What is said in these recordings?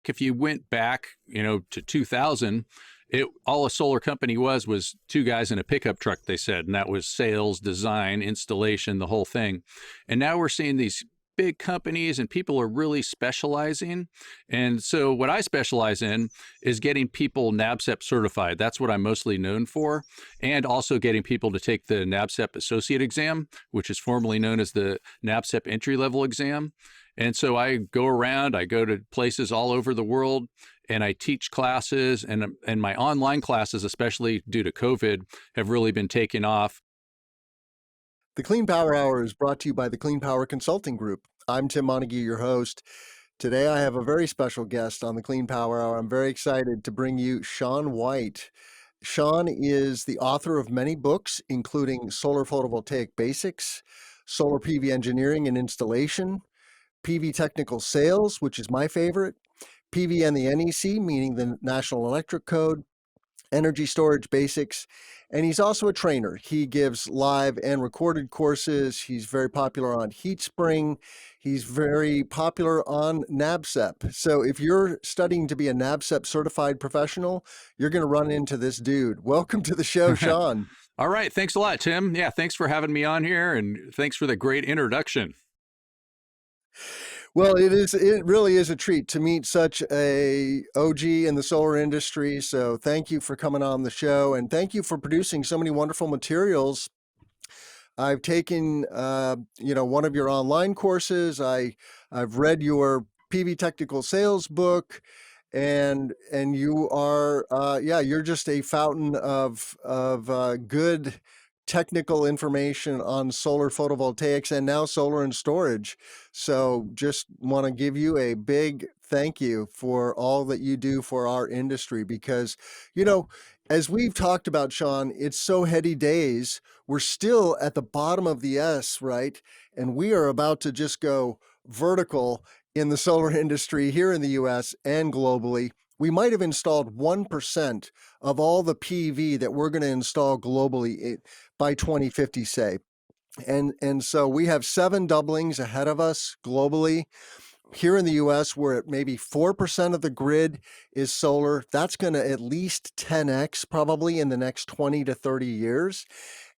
if you went back, to 2000, all a solar company was two guys in a pickup truck, they said, and that was sales, design, installation, the whole thing. And now we're seeing these big companies and people are really specializing. And so what I specialize in is getting people NABCEP certified. That's what I'm mostly known for. And also getting people to take the NABCEP associate exam, which is formerly known as the NABCEP entry-level exam. And so I go around, I go to places all over the world, and I teach classes, and my online classes, especially due to COVID, have really been taking off. The Clean Power Hour is brought to you by the Clean Power Consulting Group. I'm Tim Montague, your host. Today I have a very special guest on the Clean Power Hour. I'm very excited to bring you Shawn White. Shawn is the author of many books, including Solar Photovoltaic Basics, Solar PV Engineering and Installation, PV Technical Sales, which is my favorite, PV and the NEC, meaning the National Electric Code, Energy Storage Basics, and he's also a trainer. He gives live and recorded courses. He's very popular on HeatSpring. He's very popular on NABCEP. So if you're studying to be a NABCEP certified professional, you're going to run into this dude. Welcome to the show, Shawn. All right. Thanks a lot, Tim. Yeah, thanks for having me on here, and thanks for the great introduction. Well, it really is a treat to meet such a OG in the solar industry. So thank you for coming on the show, and thank you for producing so many wonderful materials. I've taken, one of your online courses. I've read your PV Technical Sales book, and you are, you're just a fountain of good technical information on solar photovoltaics and now solar and storage. So just want to give you a big thank you for all that you do for our industry, because, as we've talked about, Shawn, it's so heady days. We're still at the bottom of the S, right? And we are about to just go vertical in the solar industry here in the US and globally. We might have installed 1% of all the PV that we're going to install globally by 2050, say. And so we have 7 doublings ahead of us globally. Here in the US, we're at maybe 4% of the grid is solar. That's going to at least 10x probably in the next 20 to 30 years.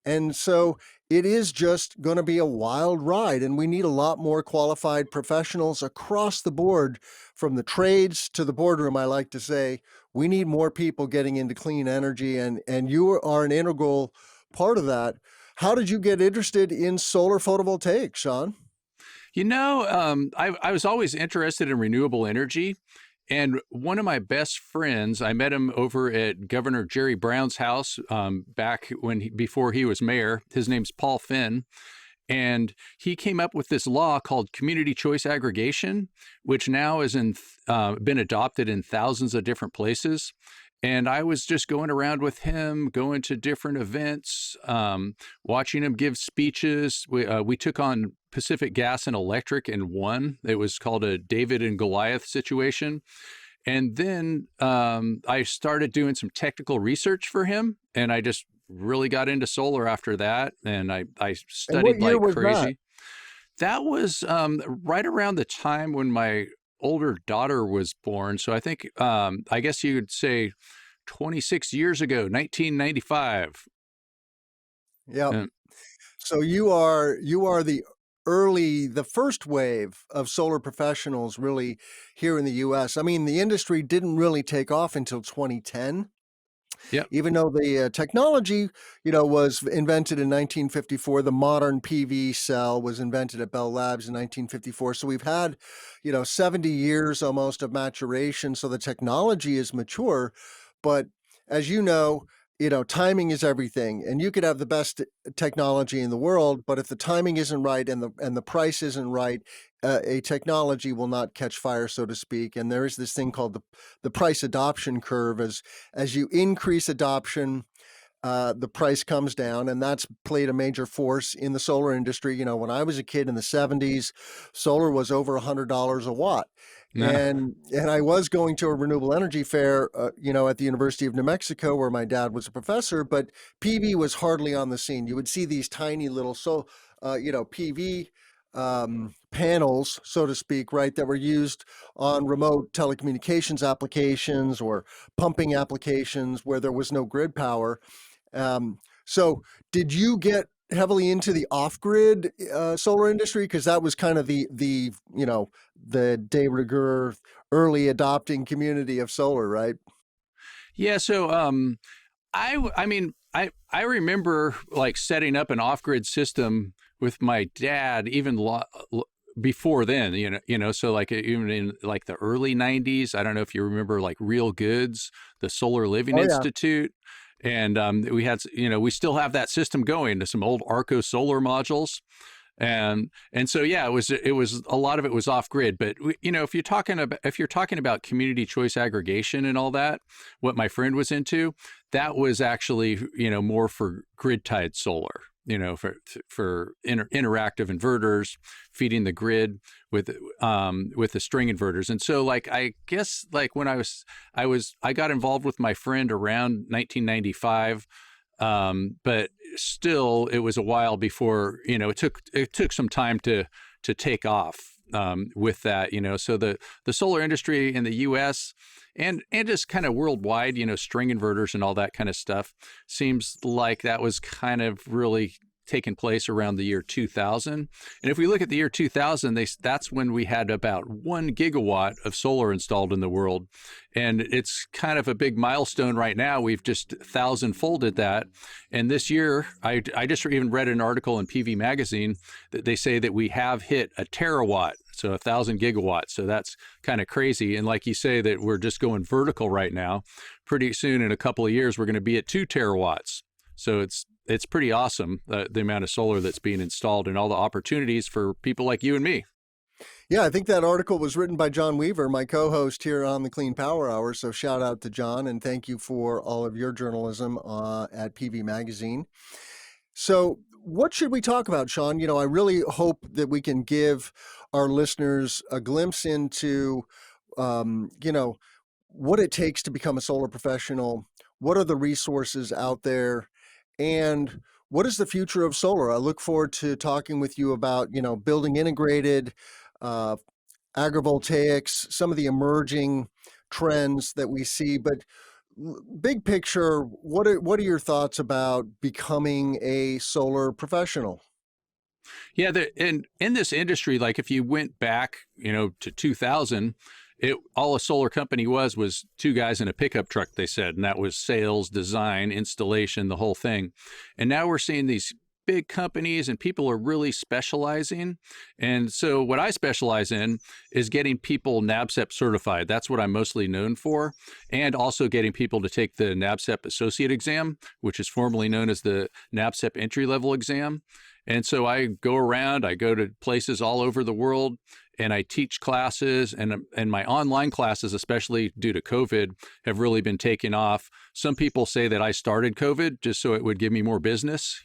And so it is just going to be a wild ride, and we need a lot more qualified professionals across the board, from the trades to the boardroom. I like to say we need more people getting into clean energy, and you are an integral part of that. How did you get interested in solar photovoltaics, Shawn? I was always interested in renewable energy. And one of my best friends, I met him over at Governor Jerry Brown's house back before he was mayor. His name's Paul Finn. And he came up with this law called community choice aggregation, which now is been adopted in thousands of different places. And I was just going around with him, going to different events, watching him give speeches. We took on Pacific Gas and Electric and won. It was called a David and Goliath situation. And then I started doing some technical research for him, and I just really got into solar after that. And I studied like crazy. That was right around the time when my older daughter was born. So I think, I guess you would say 26 years ago, 1995. Yeah. So you are the first wave of solar professionals really here in the US. I mean, the industry didn't really take off until 2010. Yeah. Even though the technology, was invented in 1954, the modern PV cell was invented at Bell Labs in 1954. So we've had, 70 years almost of maturation. So the technology is mature, but as timing is everything, and you could have the best technology in the world, but if the timing isn't right and the price isn't right, a technology will not catch fire, so to speak. And there is this thing called the price adoption curve. As you increase adoption, the price comes down, and that's played a major force in the solar industry. When I was a kid in the 70s, solar was over $100 a watt. No. And I was going to a renewable energy fair, at the University of New Mexico, where my dad was a professor, but PV was hardly on the scene. You would see these tiny little PV panels, so to speak, right, that were used on remote telecommunications applications or pumping applications where there was no grid power. So did you get heavily into the off-grid solar industry? Because that was kind of the the de rigueur early adopting community of solar, right? Yeah. So I mean, I remember like setting up an off-grid system with my dad even before then, so like even in like the early 90s. I don't know if you remember like Real Goods, the Solar Living Oh yeah. Institute. And we had, we still have that system going to some old Arco solar modules. And so yeah, it was a lot of it was off grid, but if you're talking about community choice aggregation and all that, what my friend was into, that was actually more for grid tied solar, for interactive inverters feeding the grid with the string inverters. And so like I guess like when I got involved with my friend around 1995. But still, it was a while before it took some time to take off with that. So the solar industry in the U.S. and just kind of worldwide, string inverters and all that kind of stuff seems like that was kind of really taken place around the year 2000. And if we look at the year 2000, that's when we had about 1 gigawatt of solar installed in the world. And it's kind of a big milestone right now. We've just 1,000-folded that. And this year, I just even read an article in PV Magazine that they say that we have hit a terawatt, so 1,000 gigawatts. So that's kind of crazy. And like you say, that we're just going vertical right now. Pretty soon, in a couple of years, we're going to be at 2 terawatts. So it's pretty awesome, the amount of solar that's being installed and all the opportunities for people like you and me. Yeah, I think that article was written by John Weaver, my co-host here on the Clean Power Hour. So shout out to John, and thank you for all of your journalism at PV Magazine. So what should we talk about, Sean? I really hope that we can give our listeners a glimpse into, what it takes to become a solar professional. What are the resources out there? And what is the future of solar? I look forward to talking with you about, building integrated uh, agrivoltaics, some of the emerging trends that we see. But big picture, what are your thoughts about becoming a solar professional? Yeah, in this industry, like if you went back, to 2000, all a solar company was 2 guys in a pickup truck, they said, and that was sales, design, installation, the whole thing. And now we're seeing these big companies and people are really specializing. And so what I specialize in is getting people NABCEP certified. That's what I'm mostly known for. And also getting people to take the NABCEP associate exam, which is formerly known as the NABCEP entry level exam. And so I go around, I go to places all over the world, and I teach classes, and my online classes, especially due to COVID, have really been taking off. Some people say that I started COVID just so it would give me more business,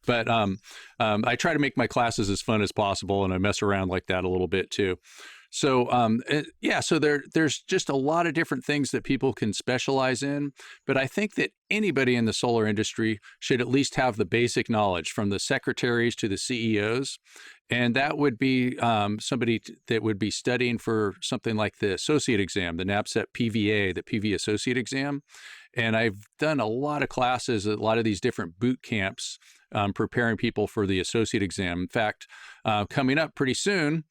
but I try to make my classes as fun as possible, and I mess around like that a little bit too. So so there's just a lot of different things that people can specialize in, but I think that anybody in the solar industry should at least have the basic knowledge, from the secretaries to the CEOs. And that would be somebody that would be studying for something like the associate exam, the NABCEP PVA, the PV associate exam. And I've done a lot of classes, a lot of these different boot camps, preparing people for the associate exam. In fact, coming up pretty soon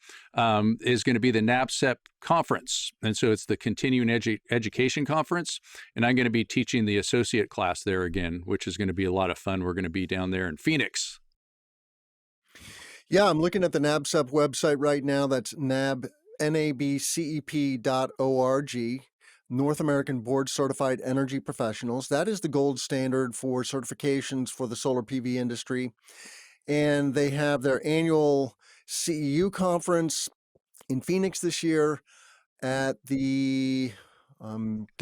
is going to be the NABCEP conference. And so it's the Continuing Education Conference. And I'm going to be teaching the associate class there again, which is going to be a lot of fun. We're going to be down there in Phoenix. Yeah, I'm looking at the NABCEP website right now. That's nabcep.org, North American Board Certified Energy Professionals. That is the gold standard for certifications for the solar PV industry. And they have their annual CEU conference in Phoenix this year at the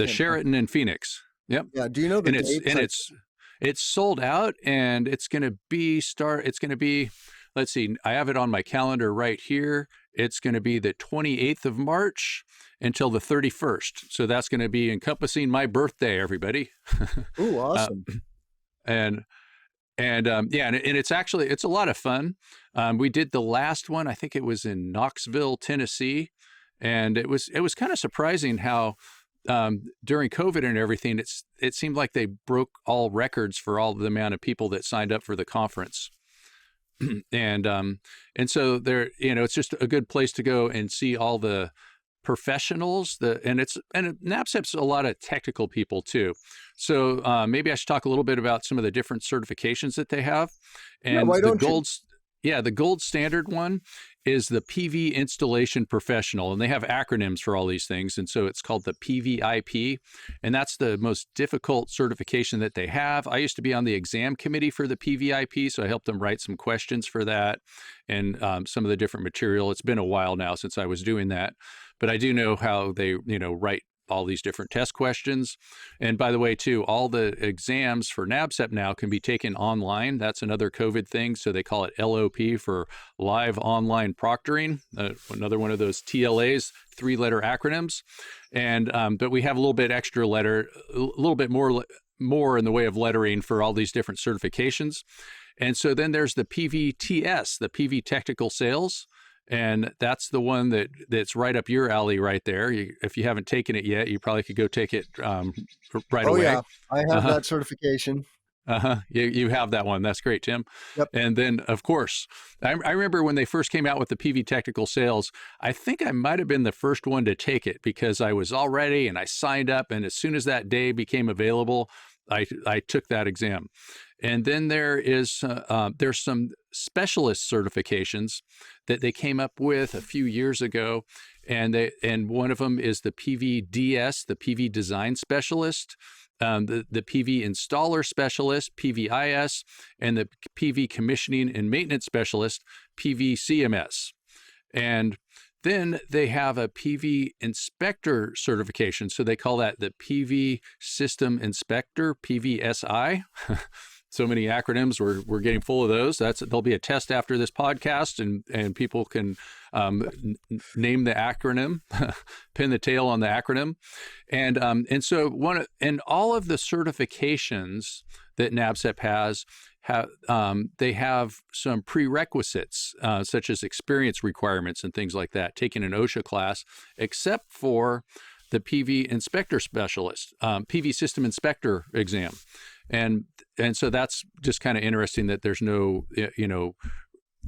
Sheraton in Phoenix. Yep. Yeah, do you know the And dates? it's sold out, and it's going to be let's see, I have it on my calendar right here. It's going to be the 28th of March until the 31st. So that's going to be encompassing my birthday, everybody. Ooh, awesome. And And and it's a lot of fun. We did the last one, I think it was in Knoxville, Tennessee, and it was kind of surprising how during COVID and everything, it seemed like they broke all records for all the amount of people that signed up for the conference. and and so there, it's just a good place to go and see all the professionals. And NABCEP's a lot of technical people too. So maybe I should talk a little bit about some of the different certifications that they have. Yeah, And why don't you? the gold standard one is the PV installation professional, and they have acronyms for all these things. And so it's called the PVIP, and that's the most difficult certification that they have. I used to be on the exam committee for the PVIP, so I helped them write some questions for that and some of the different material. It's been a while now since I was doing that, but I do know how they, write all these different test questions. And by the way, too, all the exams for NABCEP now can be taken online. That's another COVID thing. So they call it LOP for live online proctoring, another one of those TLAs, 3-letter acronyms. And but we have a little bit extra a little bit more in the way of lettering for all these different certifications. And so then there's the PVTS, the PV Technical Sales. And that's the one that's right up your alley right there. If you haven't taken it yet, you probably could go take it right away. Yeah, I have that certification. You have that one. That's great, Tim. Yep. And then, of course, I remember when they first came out with the PV Technical Sales, I think I might have been the first one to take it because I was all ready and I signed up. And as soon as that day became available, I took that exam. And then there's some specialist certifications that they came up with a few years ago, and one of them is the PVDS, the PV Design Specialist, the PV Installer Specialist, PVIS, and the PV Commissioning and Maintenance Specialist, PVCMS. And then they have a PV Inspector certification, so they call that the PV System Inspector, PVSI. So many acronyms, we're getting full of those. There'll be a test after this podcast, and people can name the acronym, pin the tail on the acronym, and so all of the certifications that NABCEP has they have some prerequisites such as experience requirements and things like that, taking an OSHA class, except for the PV Inspector Specialist, PV System Inspector exam. And so that's just kind of interesting that there's no,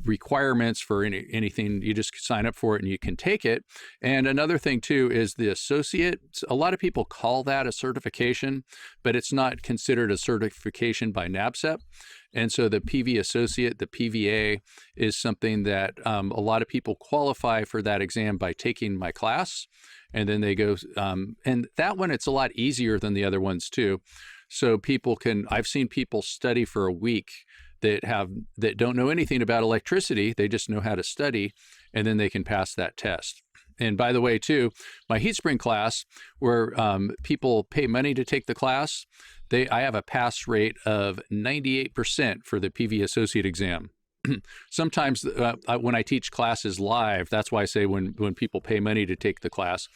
requirements for anything. You just sign up for it and you can take it. And another thing too is the associate. A lot of people call that a certification, but it's not considered a certification by NABCEP. And so the PV associate, the PVA, is something that a lot of people qualify for that exam by taking my class. And then they go, and that one, it's a lot easier than the other ones too. So I've seen people study for a week that don't know anything about electricity. They just know how to study, and then they can pass that test. And by the way, too, my heat spring class, where people pay money to take the class, I have a pass rate of 98% for the PV associate exam. Sometimes when I teach classes live, that's why I say when people pay money to take the class,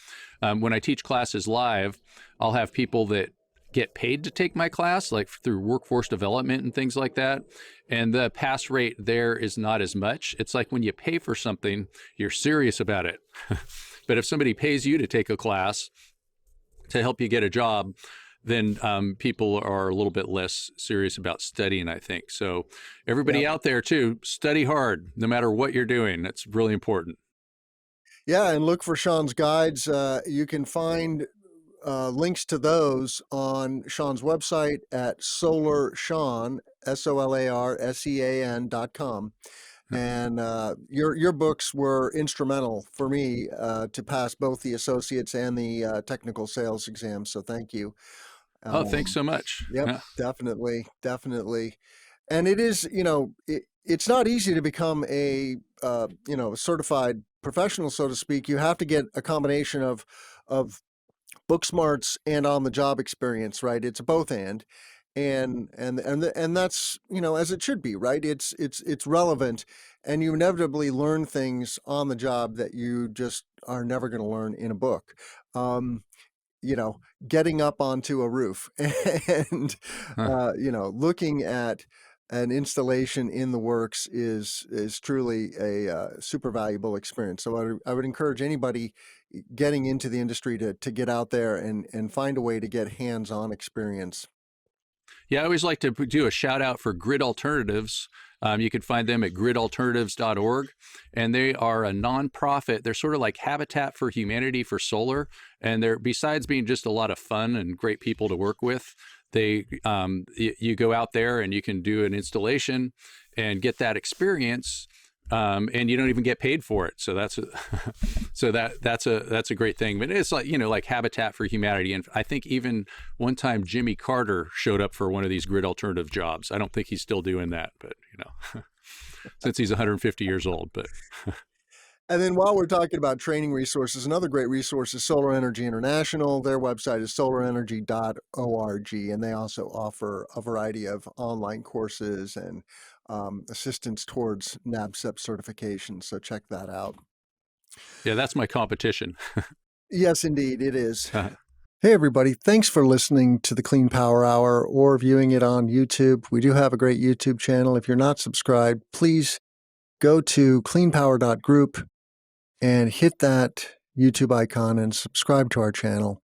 when I teach classes live, I'll have people that get paid to take my class, like through workforce development and things like that. And the pass rate there is not as much. It's like when you pay for something, you're serious about it. But if somebody pays you to take a class to help you get a job, then people are a little bit less serious about studying, I think. So everybody out there too, study hard, no matter what you're doing. That's really important. Yeah, and look for Sean's guides. You can find links to those on Sean's website at solarsean, SOLARSEAN.com. And your books were instrumental for me to pass both the associates and the technical sales exams. So thank you. Thanks so much. Yep, yeah. Definitely. And it is, it's not easy to become a, certified professional, so to speak. You have to get a combination of book smarts and on the job experience, right? It's a both and that's, as it should be, right? It's relevant, and you inevitably learn things on the job that you just are never going to learn in a book. Getting up onto a roof and, looking at an installation in the works is truly a super valuable experience. So I would encourage anybody getting into the industry to get out there and find a way to get hands-on experience. Yeah, I always like to do a shout out for Grid Alternatives. You can find them at gridalternatives.org, and they are a nonprofit. They're sort of like Habitat for Humanity for solar, and they're, besides being just a lot of fun and great people to work with, they you go out there and you can do an installation and get that experience, and you don't even get paid for it. So that's that's a great thing. But it's like, like Habitat for Humanity, and I think even one time Jimmy Carter showed up for one of these grid alternative jobs. I don't think he's still doing that, but since he's 150 years old. But and then while we're talking about training resources, another great resource is Solar Energy International. Their website is solarenergy.org, and they also offer a variety of online courses and assistance towards NABCEP certification. So check that out. yeah, that's my competition. Yes, indeed, it is. Hey, everybody. Thanks for listening to the Clean Power Hour or viewing it on YouTube. We do have a great YouTube channel. If you're not subscribed, please go to cleanpower.group and hit that YouTube icon and subscribe to our channel.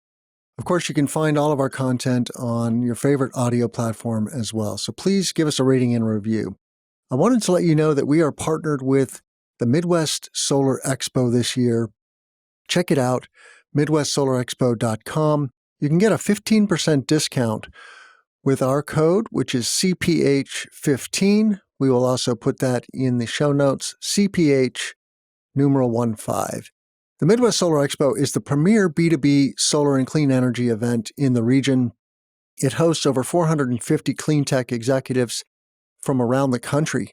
Of course, you can find all of our content on your favorite audio platform as well. So please give us a rating and review. I wanted to let you know that we are partnered with the Midwest Solar Expo this year. Check it out, midwestssolarexpo.com. You can get a 15% discount with our code, which is CPH15. We will also put that in the show notes, CPH numeral 15. The Midwest Solar Expo is the premier B2B solar and clean energy event in the region. It hosts over 450 clean tech executives from around the country,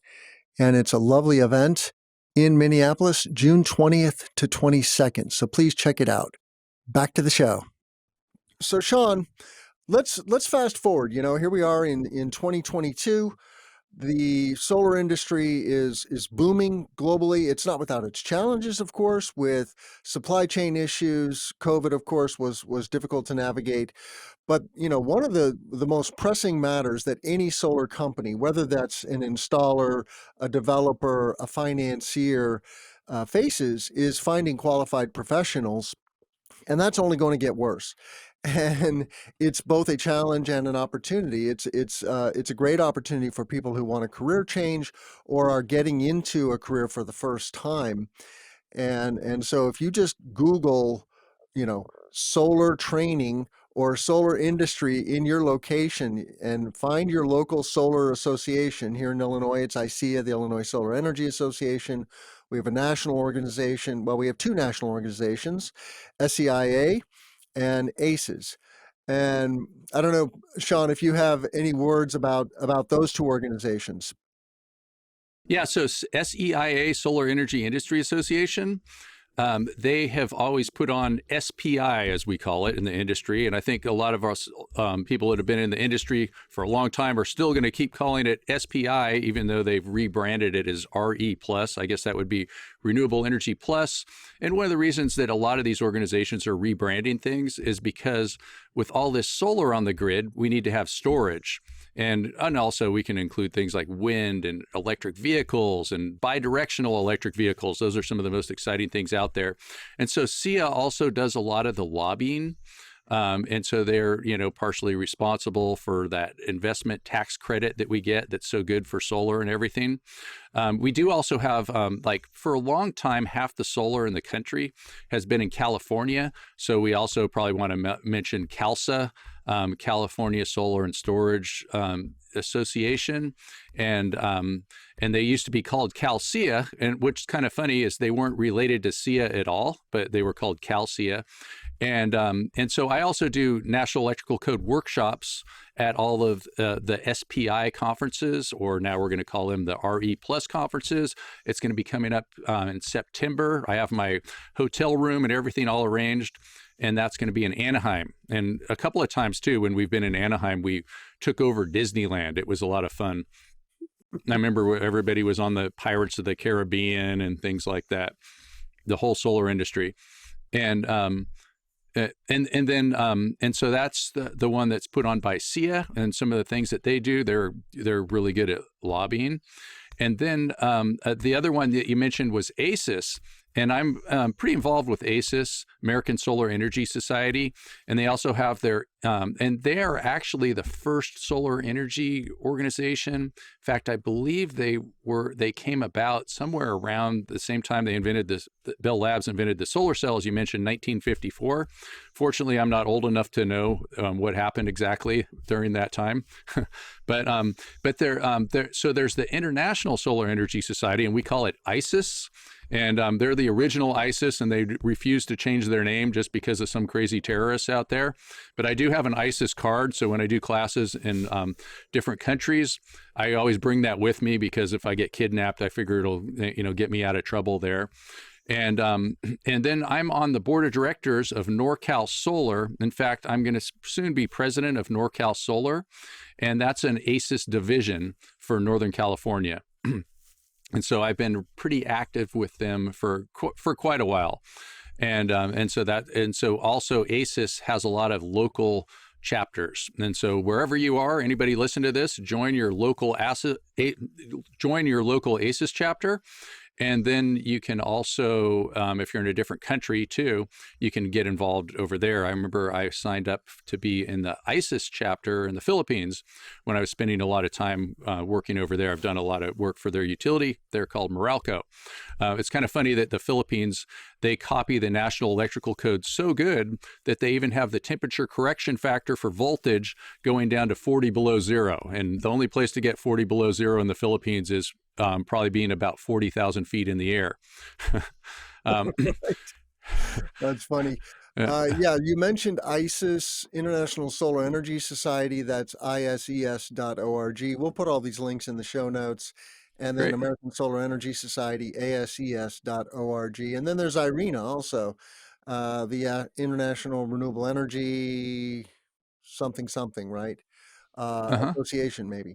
and it's a lovely event in Minneapolis, June 20th to 22nd. So please check it out. Back to the show. So Sean, let's fast forward. Here we are in 2022. The solar industry is booming globally. It's not without its challenges, of course, with supply chain issues. COVID, of course, was difficult to navigate. But, one of the most pressing matters that any solar company, whether that's an installer, a developer, a financier, faces is finding qualified professionals. And that's only going to get worse. And it's both a challenge and an opportunity. It's a great opportunity for people who want a career change or are getting into a career for the first time. And so if you just Google, solar training or solar industry in your location and find your local solar association here in Illinois, it's ICEA, the Illinois Solar Energy Association. We have a national organization. Well, we have two national organizations, SEIA and ACES. And I don't know, Sean, if you have any words about those two organizations. Yeah, so SEIA, Solar Energy Industry Association, they have always put on SPI, as we call it in the industry. And I think a lot of us people that have been in the industry for a long time are still going to keep calling it SPI, even though they've rebranded it as RE+. I guess that would be Renewable Energy Plus. And one of the reasons that a lot of these organizations are rebranding things is because with all this solar on the grid, we need to have storage. And also we can include things like wind and electric vehicles and bidirectional electric vehicles. Those are some of the most exciting things out there. And so Seia also does a lot of the lobbying. And so they're, partially responsible for that investment tax credit that we get that's so good for solar and everything. We do also have, for a long time, half the solar in the country has been in California. So we also probably want to mention CALSA, California Solar and Storage Association. And they used to be called CalSeia, and what's kind of funny is they weren't related to Seia at all, but they were called CalSeia. And so I also do National Electrical Code workshops at all of the SPI conferences, or now we're going to call them the RE Plus conferences. It's going to be coming up in September. I have my hotel room and everything all arranged, and that's going to be in Anaheim. And a couple of times, too, when we've been in Anaheim, we took over Disneyland. It was a lot of fun. I remember everybody was on the Pirates of the Caribbean and things like that, the whole solar industry. And And so that's the one that's put on by Seia, and some of the things that they do, they're really good at lobbying. And then the other one that you mentioned was ASIS. And I'm pretty involved with ASIS, American Solar Energy Society. And they also have and they are actually the first solar energy organization. In fact, I believe they came about somewhere around the same time they invented Bell Labs invented the solar cell, as you mentioned, 1954. Fortunately, I'm not old enough to know what happened exactly during that time. But so there's the International Solar Energy Society, and we call it ISIS. And they're the original ISIS, and they refuse to change their name just because of some crazy terrorists out there. But I do have an ISIS card, so when I do classes in different countries, I always bring that with me, because if I get kidnapped, I figure it'll get me out of trouble there. And then I'm on the board of directors of NorCal Solar. In fact, I'm going to soon be president of NorCal Solar, and that's an ASIS division for Northern California. And so I've been pretty active with them for quite a while, and so also ASIS has a lot of local chapters. And so wherever you are, anybody listen to this, join your local ASIS chapter. And then you can also, if you're in a different country too, you can get involved over there. I remember I signed up to be in the ISIS chapter in the Philippines when I was spending a lot of time working over there. I've done a lot of work for their utility. They're called Meralco. It's kind of funny that the Philippines, they copy the National Electrical Code so good that they even have the temperature correction factor for voltage going down to 40 below zero. And the only place to get 40 below zero in the Philippines is probably being about 40,000 feet in the air. That's funny. You mentioned ISIS, International Solar Energy Society. That's ises.org. We'll put all these links in the show notes. And then Great. American Solar Energy Society, ases.org. And then there's IRENA also, the International Renewable Energy something, right? Association, maybe.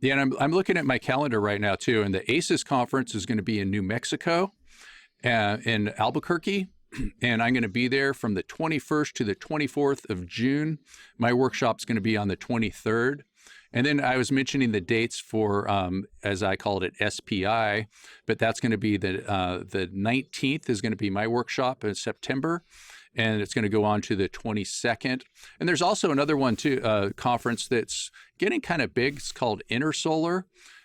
Yeah, and I'm looking at my calendar right now too, and the ASIS conference is going to be in New Mexico, in Albuquerque, and I'm going to be there from the 21st to the 24th of June. My workshop's going to be on the 23rd. And then I was mentioning the dates for, as I called it, SPI, but that's going to be the 19th is going to be my workshop in September, and it's going to go on to the 22nd. And there's also another one too, conference that's getting kind of big. It's called Intersolar,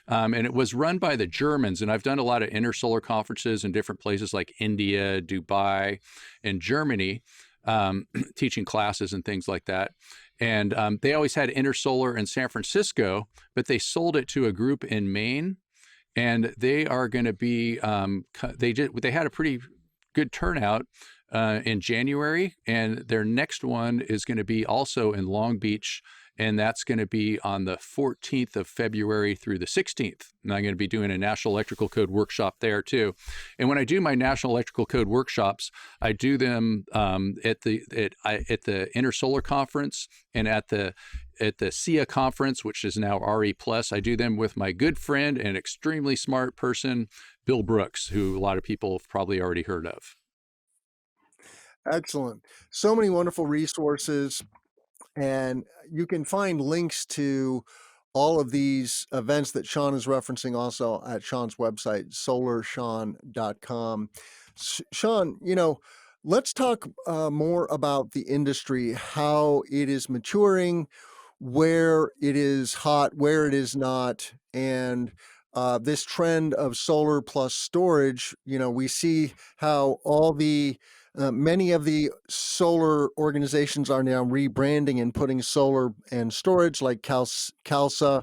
and it was run by the Germans. And I've done a lot of Intersolar conferences in different places like India, Dubai, and Germany, teaching classes and things like that. And they always had Intersolar in San Francisco, but they sold it to a group in Maine, and they are going to be they had a pretty good turnout in January, and their next one is going to be also in Long Beach, and that's going to be on the 14th of February through the 16th. And I'm going to be doing a National Electrical Code workshop there too. And when I do my National Electrical Code workshops, I do them at the Intersolar Conference and at the Seia Conference, which is now RE+. I do them with my good friend and extremely smart person, Bill Brooks, who a lot of people have probably already heard of. Excellent. So many wonderful resources, and you can find links to all of these events that Sean is referencing also at Sean's website, solarsean.com. Sean, let's talk more about the industry, how it is maturing, where it is hot, where it is not, and this trend of solar plus storage. We see how all the many of the solar organizations are now rebranding and putting solar and storage, like CALSA,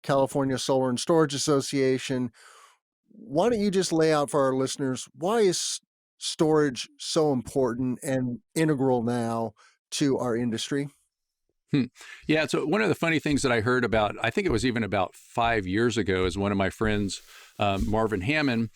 California Solar and Storage Association. Why don't you just lay out for our listeners, why is storage so important and integral now to our industry? Yeah, so one of the funny things that I heard about, I think it was even about 5 years ago, is one of my friends, Marvin Hammond,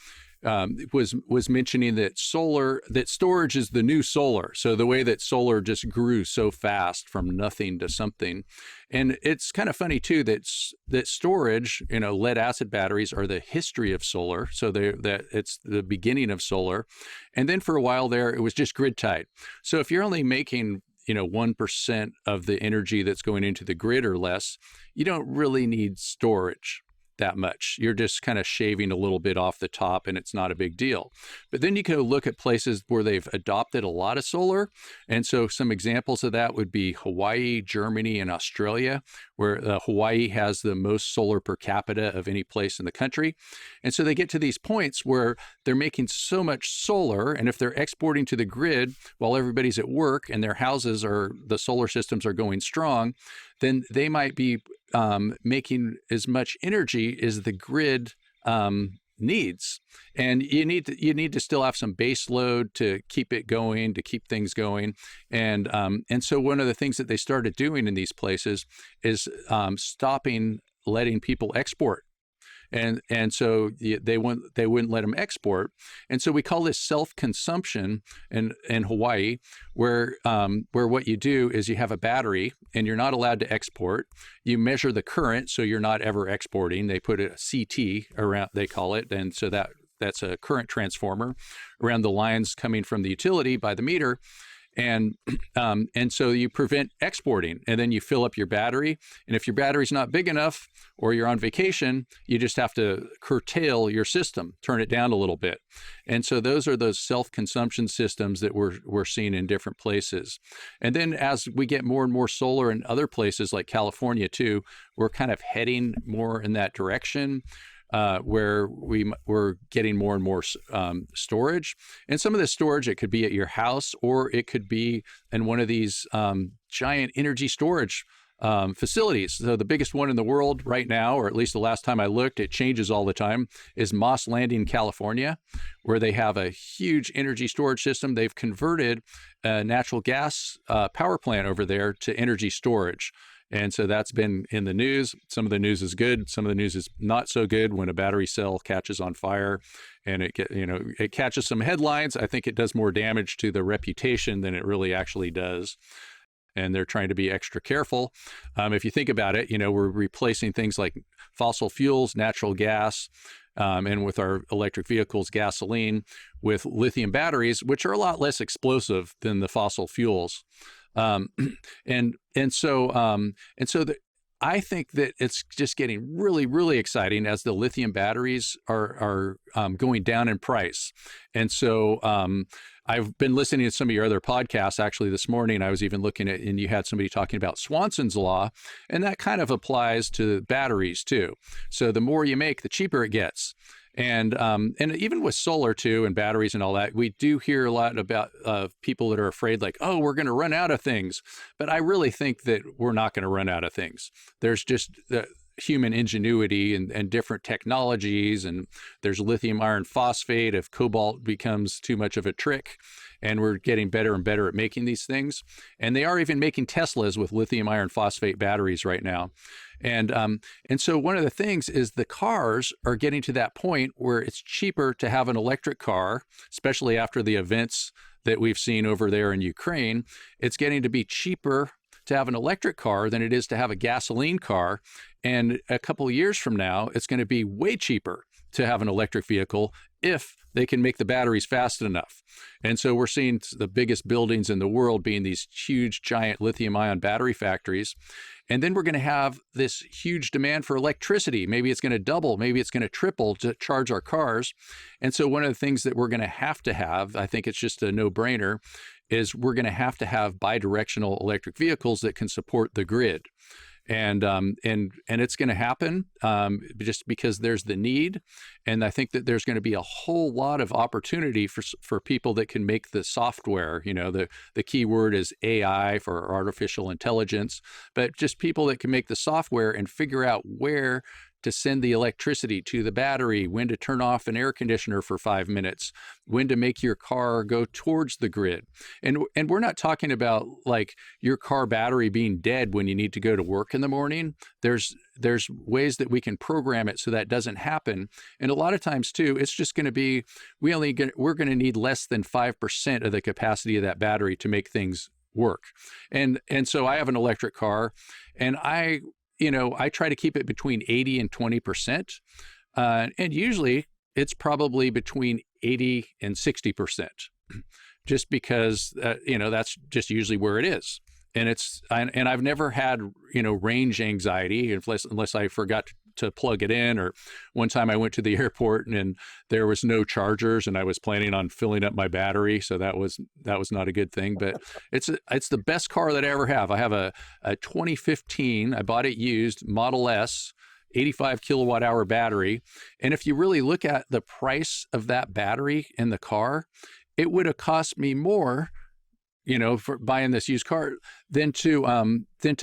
was mentioning that storage is the new solar. So the way that solar just grew so fast from nothing to something. And it's kind of funny too that storage, lead acid batteries are the history of solar. So that it's the beginning of solar. And then for a while there, it was just grid tied. So if you're only making 1% of the energy that's going into the grid or less, you don't really need storage that much. You're just kind of shaving a little bit off the top and it's not a big deal. But then you can look at places where they've adopted a lot of solar. And so some examples of that would be Hawaii, Germany, and Australia, where Hawaii has the most solar per capita of any place in the country. And so they get to these points where they're making so much solar, and if they're exporting to the grid while everybody's at work and their houses the solar systems are going strong, then they might be making as much energy as the grid needs. And you need to still have some base load to keep it going, to keep things going. And so one of the things that they started doing in these places is stopping letting people export. And so they wouldn't let them export. And so we call this self-consumption in Hawaii, where what you do is you have a battery and you're not allowed to export. You measure the current, so you're not ever exporting. They put a CT around, they call it, and so that's a current transformer around the lines coming from the utility by the meter. And so you prevent exporting, and then you fill up your battery. And if your battery's not big enough or you're on vacation, you just have to curtail your system, turn it down a little bit. And so those are those self-consumption systems that we're seeing in different places. And then as we get more and more solar in other places like California too, we're kind of heading more in that direction. Where we're getting more and more storage. And some of the storage, it could be at your house, or it could be in one of these giant energy storage facilities. So the biggest one in the world right now, or at least the last time I looked, it changes all the time, is Moss Landing, California, where they have a huge energy storage system. They've converted a natural gas power plant over there to energy storage. And so that's been in the news. Some of the news is good. Some of the news is not so good when a battery cell catches on fire and it catches some headlines. I think it does more damage to the reputation than it really actually does. And they're trying to be extra careful. If you think about it, we're replacing things like fossil fuels, natural gas, and with our electric vehicles, gasoline, with lithium batteries, which are a lot less explosive than the fossil fuels. I think that it's just getting really, really exciting as the lithium batteries are going down in price. And so I've been listening to some of your other podcasts. Actually, this morning I was even looking at, and you had somebody talking about Swanson's law, and that kind of applies to batteries too. So the more you make, the cheaper it gets. And even with solar too, and batteries and all that, we do hear a lot about people that are afraid, like, oh, we're going to run out of things. But I really think that we're not going to run out of things. There's just human ingenuity and different technologies, and there's lithium iron phosphate if cobalt becomes too much of a trick. And we're getting better and better at making these things. And they are even making Teslas with lithium iron phosphate batteries right now. And so one of the things is the cars are getting to that point where it's cheaper to have an electric car, especially after the events that we've seen over there in Ukraine. It's getting to be cheaper to have an electric car than it is to have a gasoline car. And a couple of years from now, it's going to be way cheaper to have an electric vehicle if they can make the batteries fast enough. And so we're seeing the biggest buildings in the world being these huge, giant lithium-ion battery factories. And then we're going to have this huge demand for electricity. Maybe it's going to double, maybe it's going to triple to charge our cars. And so one of the things that we're going to have, I think it's just a no-brainer, is we're going to have bidirectional electric vehicles that can support the grid. And it's going to happen just because there's the need. And I think that there's going to be a whole lot of opportunity for people that can make the software. The key word is AI, for artificial intelligence, but just people that can make the software and figure out where to send the electricity to the battery, when to turn off an air conditioner for 5 minutes, when to make your car go towards the grid. And we're not talking about like your car battery being dead when you need to go to work in the morning. There's there's ways that we can program it so that doesn't happen. And a lot of times too, it's just going to be, we're going to need less than 5% of the capacity of that battery to make things work. And so I have an electric car, and I try to keep it between 80 and 20%. And usually it's probably between 80 and 60%, just because, that's just usually where it is. And I've never had, range anxiety unless I forgot to plug it in, or one time I went to the airport and there was no chargers and I was planning on filling up my battery. So that was not a good thing, but it's the best car that I ever have. I have a 2015, I bought it used, Model S, 85 kilowatt hour battery. And if you really look at the price of that battery in the car, it would have cost me more, for buying this used car than to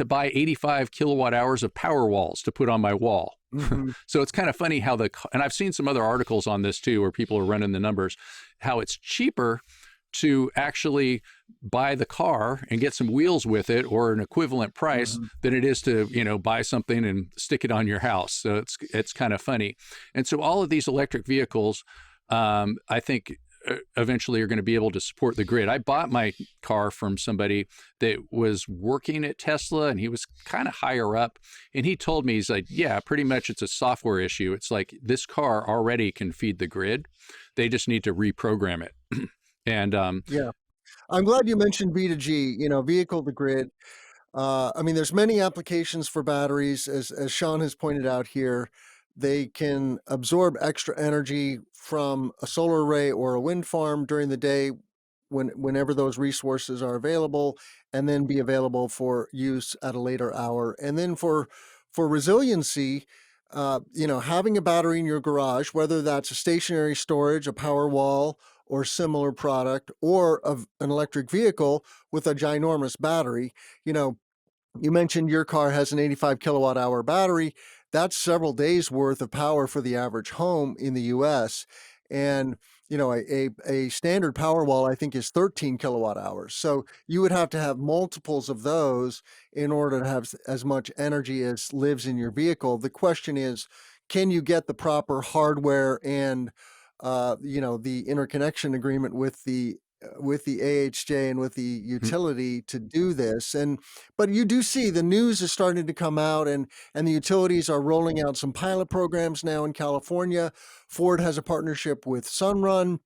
buy 85 kilowatt hours of power walls to put on my wall. Mm-hmm. So it's kind of funny how and I've seen some other articles on this too, where people are running the numbers, how it's cheaper to actually buy the car and get some wheels with it, or an equivalent price, mm-hmm. than it is to, buy something and stick it on your house. So it's kind of funny. And so all of these electric vehicles, I think, eventually are going to be able to support the grid. I bought my car from somebody that was working at Tesla, and he was kind of higher up. And he told me, he's like, yeah, pretty much it's a software issue. It's like this car already can feed the grid. They just need to reprogram it. And yeah, I'm glad you mentioned V2G, vehicle to grid. There's many applications for batteries, as Sean has pointed out here. They can absorb extra energy from a solar array or a wind farm during the day whenever those resources are available, and then be available for use at a later hour. And then for resiliency, having a battery in your garage, whether that's a stationary storage, a power wall, or similar product, or of an electric vehicle with a ginormous battery. You mentioned your car has an 85 kilowatt hour battery. That's several days worth of power for the average home in the US. And, a standard power wall, I think, is 13 kilowatt hours. So you would have to have multiples of those in order to have as much energy as lives in your vehicle. The question is, can you get the proper hardware and, the interconnection agreement with the AHJ and with the utility to do this? But you do see the news is starting to come out, and the utilities are rolling out some pilot programs now in California. Ford has a partnership with Sunrun,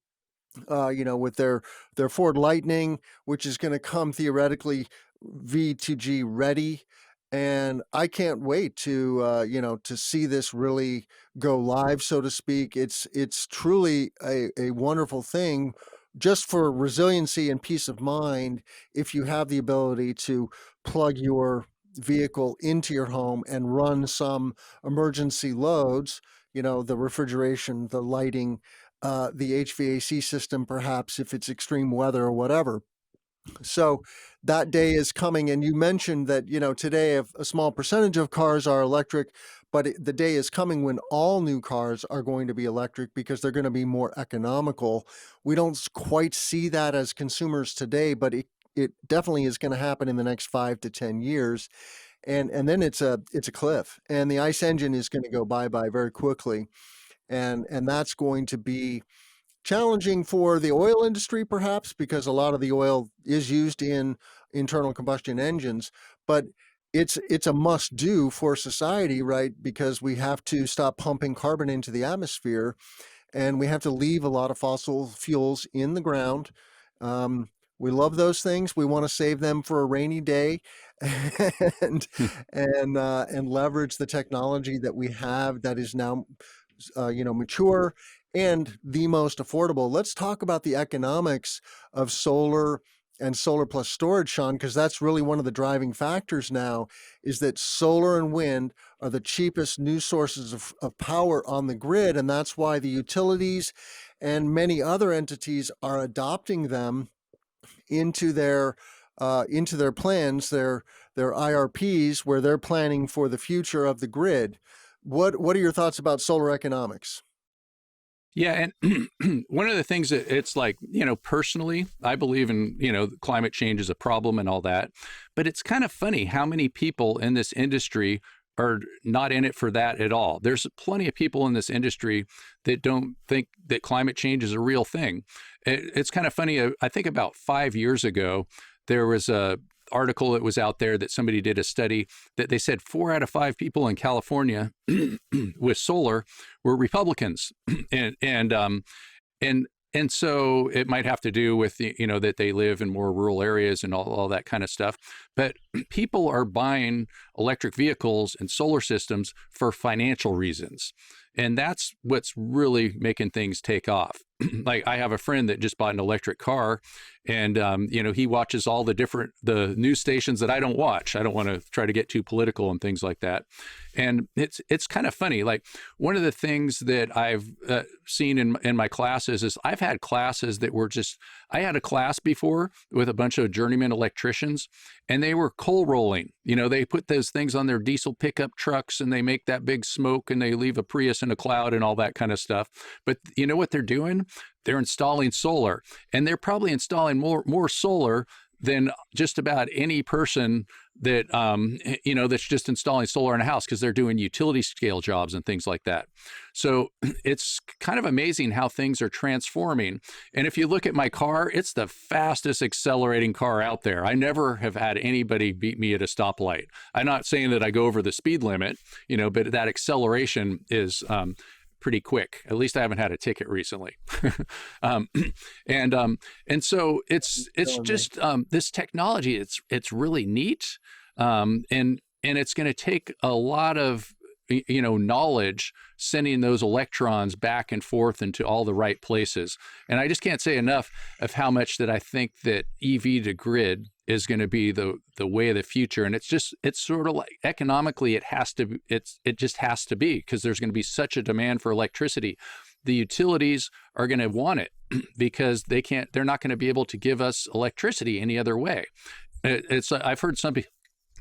with their Ford Lightning, which is going to come theoretically V2G ready. And I can't wait to see this really go live, so to speak. It's truly a wonderful thing, just for resiliency and peace of mind, if you have the ability to plug your vehicle into your home and run some emergency loads, the refrigeration, the lighting, the HVAC system, perhaps if it's extreme weather or whatever. So that day is coming. And you mentioned that, today a small percentage of cars are electric, but the day is coming when all new cars are going to be electric, because they're going to be more economical. We don't quite see that as consumers today, but it definitely is going to happen in the next 5 to 10 years. And then it's a cliff, and the ICE engine is going to go bye-bye very quickly. And that's going to be challenging for the oil industry, perhaps, because a lot of the oil is used in internal combustion engines, but it's a must do for society, right? Because we have to stop pumping carbon into the atmosphere, and we have to leave a lot of fossil fuels in the ground. We love those things. We want to save them for a rainy day, and leverage the technology that we have that is now mature and the most affordable. Let's talk about the economics of solar and solar plus storage, Sean, because that's really one of the driving factors now, is that solar and wind are the cheapest new sources of power on the grid. And that's why the utilities and many other entities are adopting them into their plans, their IRPs, where they're planning for the future of the grid. What are your thoughts about solar economics? Yeah. And one of the things that it's like, personally, I believe in, climate change is a problem and all that, but it's kind of funny how many people in this industry are not in it for that at all. There's plenty of people in this industry that don't think that climate change is a real thing. It's kind of funny. I think about 5 years ago, there was a article that was out there that somebody did a study that they said 4 out of 5 people in California with solar were Republicans, and and so it might have to do with that they live in more rural areas and all that kind of stuff. But people are buying electric vehicles and solar systems for financial reasons. And that's what's really making things take off. Like I have a friend that just bought an electric car, and he watches all the news stations that I don't watch. I don't want to try to get too political and things like that. And it's kind of funny. Like one of the things that I've seen in my classes is I've had classes that were I had a class before with a bunch of journeyman electricians, and they were coal rolling. They put those things on their diesel pickup trucks and they make that big smoke and they leave a Prius in a cloud and all that kind of stuff. But you know what they're doing? They're installing solar, and they're probably installing more solar than just about any person that that's just installing solar in a house, because they're doing utility scale jobs and things like that. So it's kind of amazing how things are transforming. And if you look at my car, it's the fastest accelerating car out there. I never have had anybody beat me at a stoplight. I'm not saying that I go over the speed limit, but that acceleration is pretty quick. At least I haven't had a ticket recently. um, and so it's just this technology. It's really neat, and it's going to take a lot of knowledge sending those electrons back and forth into all the right places. And I just can't say enough of how much that I think that EV to grid is going to be the way of the future. And it's sort of like economically, it just has to be, because there's going to be such a demand for electricity. The utilities are going to want it because they're not going to be able to give us electricity any other way. I've heard some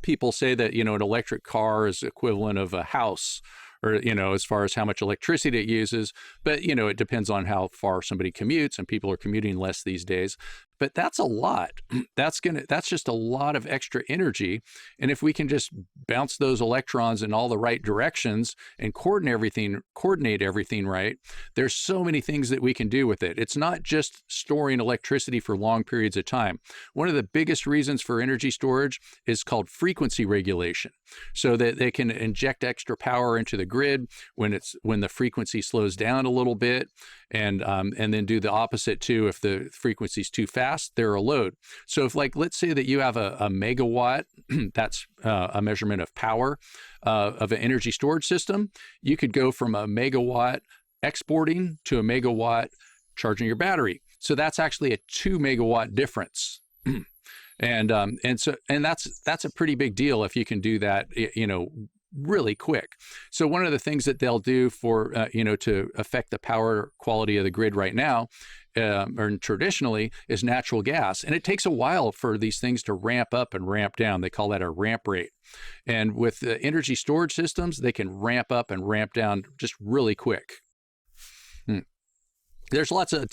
people say that, an electric car is equivalent of a house, or, as far as how much electricity it uses. But, it depends on how far somebody commutes, and people are commuting less these days. But that's a lot. That's just a lot of extra energy. And if we can just bounce those electrons in all the right directions and coordinate everything right, there's so many things that we can do with it. It's not just storing electricity for long periods of time. One of the biggest reasons for energy storage is called frequency regulation, so that they can inject extra power into the grid when the frequency slows down a little bit, and then do the opposite too. If the frequency is too fast, they're a load. So if, like, let's say that you have a megawatt, that's a measurement of power of an energy storage system, you could go from a megawatt exporting to a megawatt charging your battery. So that's actually a 2 megawatt difference. And that's a pretty big deal if you can do that, really quick. So one of the things that they'll do for, to affect the power quality of the grid right now, or traditionally, is natural gas. And it takes a while for these things to ramp up and ramp down. They call that a ramp rate. And with the energy storage systems, they can ramp up and ramp down just really quick. There's lots of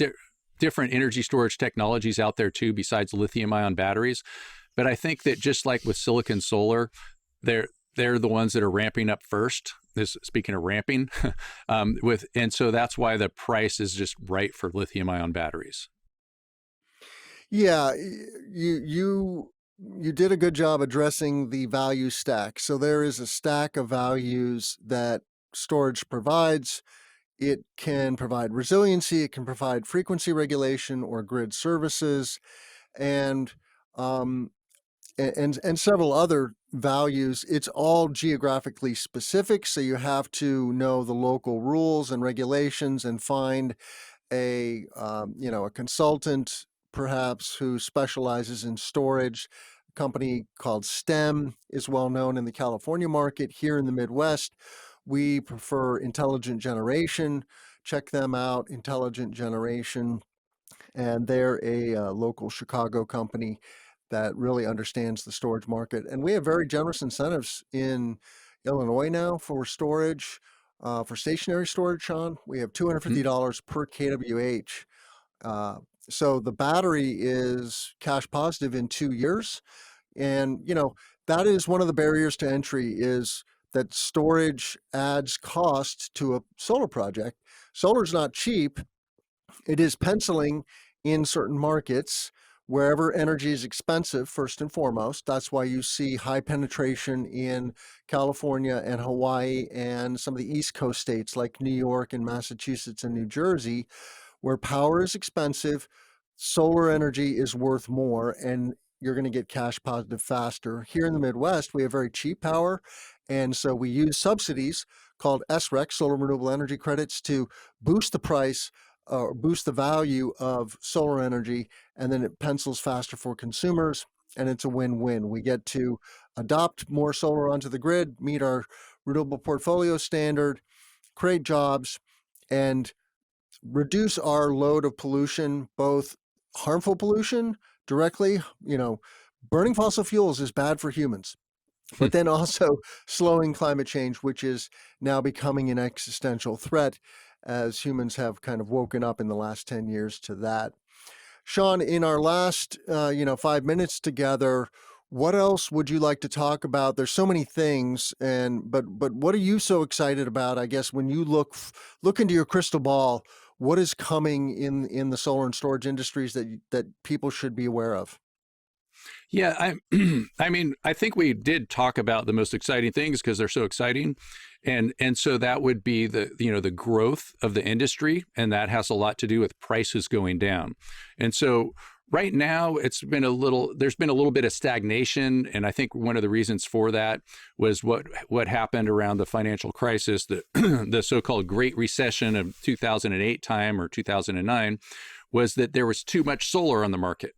different energy storage technologies out there too, besides lithium-ion batteries. But I think that just like with silicon solar, they're the ones that are ramping up first. Speaking of ramping, and so that's why the price is just right for lithium-ion batteries. Yeah, you did a good job addressing the value stack. So there is a stack of values that storage provides. It can provide resiliency, it can provide frequency regulation or grid services, and several other values. It's all geographically specific, so you have to know the local rules and regulations and find a consultant perhaps who specializes in storage. A company called STEM is well known in the California market. Here in the Midwest, we prefer Intelligent Generation. Check them out, Intelligent Generation. And they're a local Chicago company that really understands the storage market. And we have very generous incentives in Illinois now for storage, for stationary storage, Sean. We have $250 per kWh. So the battery is cash positive in 2 years. And, that is one of the barriers to entry, is that storage adds cost to a solar project. Solar's not cheap. It is penciling in certain markets wherever energy is expensive, first and foremost. That's why you see high penetration in California and Hawaii and some of the East Coast states like New York and Massachusetts and New Jersey, where power is expensive, solar energy is worth more, and you're going to get cash positive faster. Here in the Midwest, we have very cheap power, and so we use subsidies called SREC, Solar Renewable Energy Credits, to boost the price or boost the value of solar energy, and then it pencils faster for consumers, and it's a win-win. We get to adopt more solar onto the grid, meet our renewable portfolio standard, create jobs, and reduce our load of pollution, both harmful pollution directly, burning fossil fuels is bad for humans, but then also slowing climate change, which is now becoming an existential threat as humans have kind of woken up in the last 10 years to that. Sean, in our last, 5 minutes together, what else would you like to talk about? There's so many things, but what are you so excited about? I guess when you look into your crystal ball, what is coming in the solar and storage industries that people should be aware of? Yeah, I mean, I think we did talk about the most exciting things because they're so exciting. And so that would be the growth of the industry, and that has a lot to do with prices going down. And so right now there's been a little bit of stagnation, and I think one of the reasons for that was what happened around the financial crisis, the so-called Great Recession of 2008 time or 2009, was that there was too much solar on the market.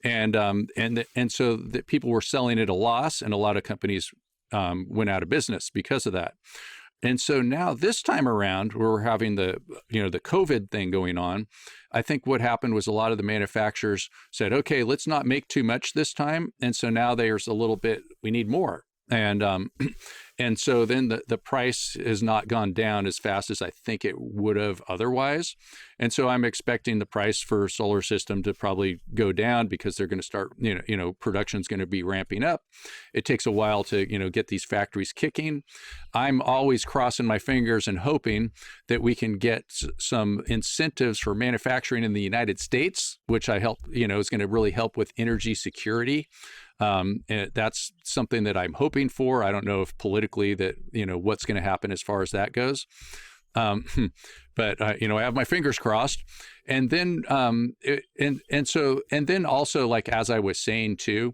And so that people were selling at a loss, and a lot of companies went out of business because of that. And so now this time around, where we're having the COVID thing going on, I think what happened was a lot of the manufacturers said, okay, let's not make too much this time. And so now there's a little bit, we need more. And so then the price has not gone down as fast as I think it would have otherwise. And so I'm expecting the price for solar system to probably go down because they're going to start, production's going to be ramping up. It takes a while to, get these factories kicking. I'm always crossing my fingers and hoping that we can get some incentives for manufacturing in the United States, which is going to really help with energy security. And that's something that I'm hoping for. I don't know if politically that, what's going to happen as far as that goes. But I have my fingers crossed. And then, and then also, like, as I was saying too,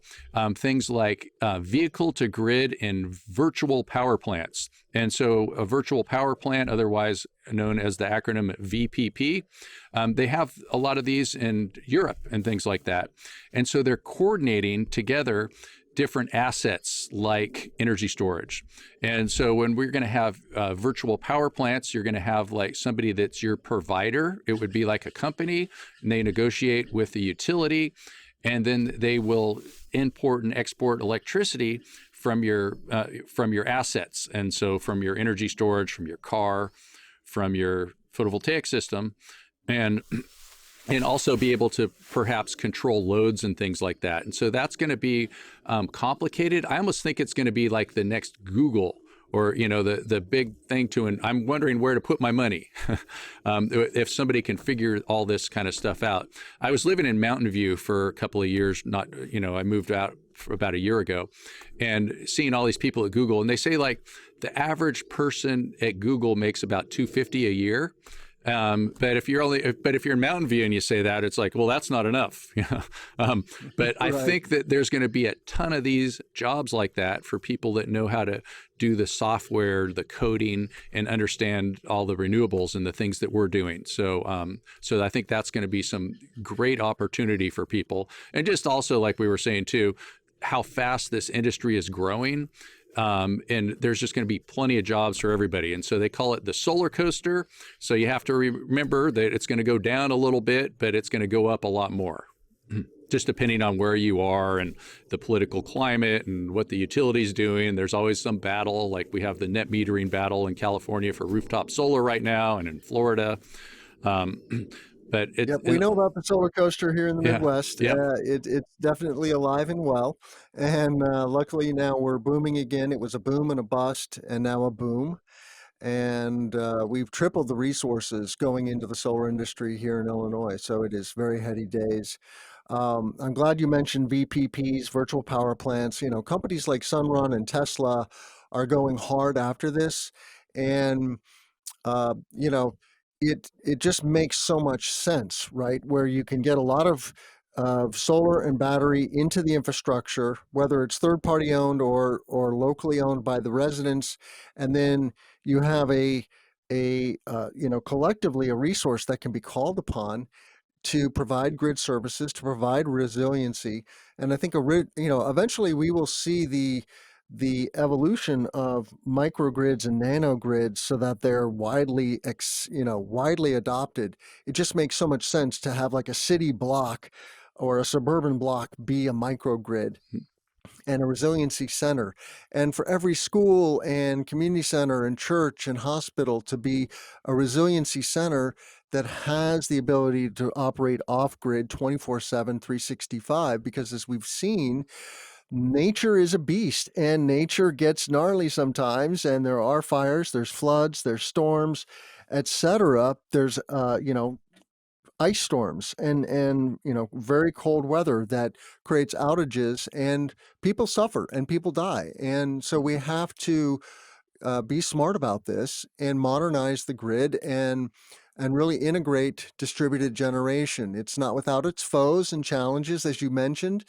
things like vehicle to grid and virtual power plants. And so a virtual power plant, otherwise known as the acronym VPP, they have a lot of these in Europe and things like that. And so they're coordinating together different assets like energy storage. And so when we're going to have virtual power plants, you're going to have like somebody that's your provider. It would be like a company, and they negotiate with the utility, and then they will import and export electricity from your assets. And so from your energy storage, from your car, from your photovoltaic system, and also be able to perhaps control loads and things like that. And so that's going to be complicated. I almost think it's going to be like the next Google, or the big thing and I'm wondering where to put my money if somebody can figure all this kind of stuff out. I was living in Mountain View for a couple of years. I moved out for about a year ago, and seeing all these people at Google, and they say like the average person at Google makes about $250 a year. But if you're in Mountain View and you say that, it's like, well, that's not enough. But I think that there's going to be a ton of these jobs like that for people that know how to do the software, the coding, and understand all the renewables and the things that we're doing. So I think that's going to be some great opportunity for people. And just also, like we were saying too, how fast this industry is growing. And there's just going to be plenty of jobs for everybody. And so they call it the solar coaster. So you have to remember that it's going to go down a little bit, but it's going to go up a lot more, just depending on where you are and the political climate and what the utility's doing. There's always some battle, like we have the net metering battle in California for rooftop solar right now, and in Florida. But it, Yep, we know about the solar coaster here in the yeah, Midwest. yep. It's definitely alive and well, and luckily now we're booming again. It was a boom and a bust, and now a boom. And we've tripled the resources going into the solar industry here in Illinois. So it is very heady days. I'm glad you mentioned VPPs, virtual power plants. You know, companies like Sunrun and Tesla are going hard after this, and you know, it just makes so much sense, right? Where you can get a lot of solar and battery into the infrastructure, whether it's third party owned or locally owned by the residents, and then you have collectively a resource that can be called upon to provide grid services, to provide resiliency. And I think eventually we will see the evolution of microgrids and nanogrids so that they're widely adopted. It just makes so much sense to have like a city block or a suburban block be a microgrid and a resiliency center, and for every school and community center and church and hospital to be a resiliency center that has the ability to operate off grid 24/7, 365. Because as we've seen, nature is a beast and nature gets gnarly sometimes, and there are fires, there's floods, there's storms, etc. There's ice storms and very cold weather that creates outages, and people suffer and people die. And so we have to be smart about this and modernize the grid and really integrate distributed generation. It's not without its foes and challenges, as you mentioned.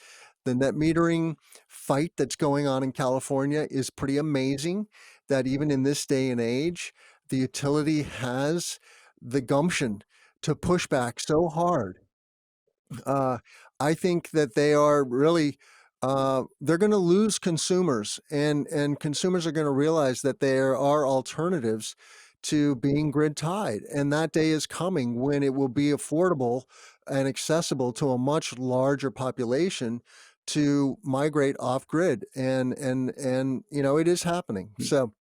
The net metering fight that's going on in California is pretty amazing, that even in this day and age, the utility has the gumption to push back so hard. I think that they are really they're going to lose consumers, and consumers are going to realize that there are alternatives to being grid tied, and that day is coming when it will be affordable and accessible to a much larger population to migrate off grid, and it is happening. So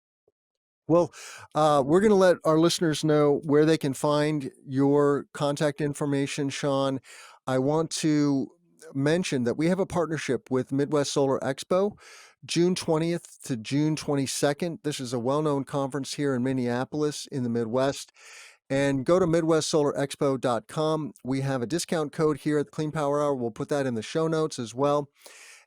well, we're going to let our listeners know where they can find your contact information, Sean. I want to mention that we have a partnership with Midwest Solar Expo, June 20th to June 22nd. This is a well-known conference here in Minneapolis in the Midwest. And go to MidwestSolarExpo.com. We have a discount code here at the Clean Power Hour. We'll put that in the show notes as well.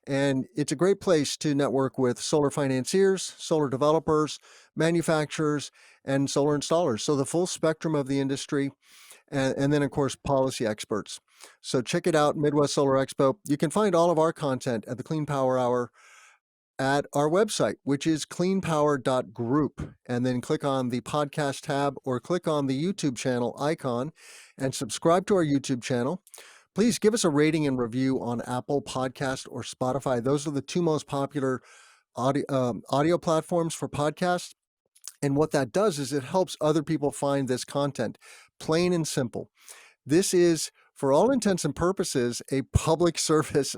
And it's a great place to network with solar financiers, solar developers, manufacturers, and solar installers. So the full spectrum of the industry, and then, of course, policy experts. So check it out, Midwest Solar Expo. You can find all of our content at the Clean Power Hour at our website, which is cleanpower.group. And then click on the podcast tab or click on the YouTube channel icon and subscribe to our YouTube channel. Please give us a rating and review on Apple Podcast or Spotify. Those are the two most popular audio platforms for podcasts. And what that does is it helps other people find this content, plain and simple. This is, for all intents and purposes, a public service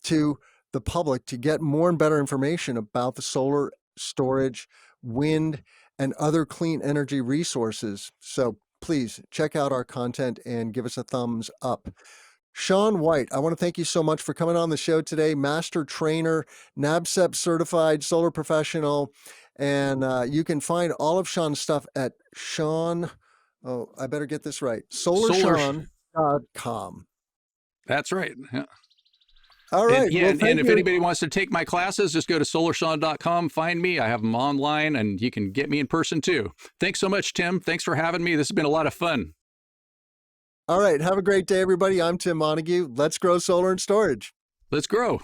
to the public to get more and better information about the solar, storage, wind, and other clean energy resources. So please check out our content and give us a thumbs up. Sean White, I want to thank you so much for coming on the show today. Master trainer, NABCEP certified solar professional. And you can find all of Sean's stuff at I better get this right, solarsean.com. That's right. Yeah. All right. And if anybody wants to take my classes, just go to solarsean.com, find me. I have them online, and you can get me in person too. Thanks so much, Tim. Thanks for having me. This has been a lot of fun. All right. Have a great day, everybody. I'm Tim Montague. Let's grow solar and storage. Let's grow.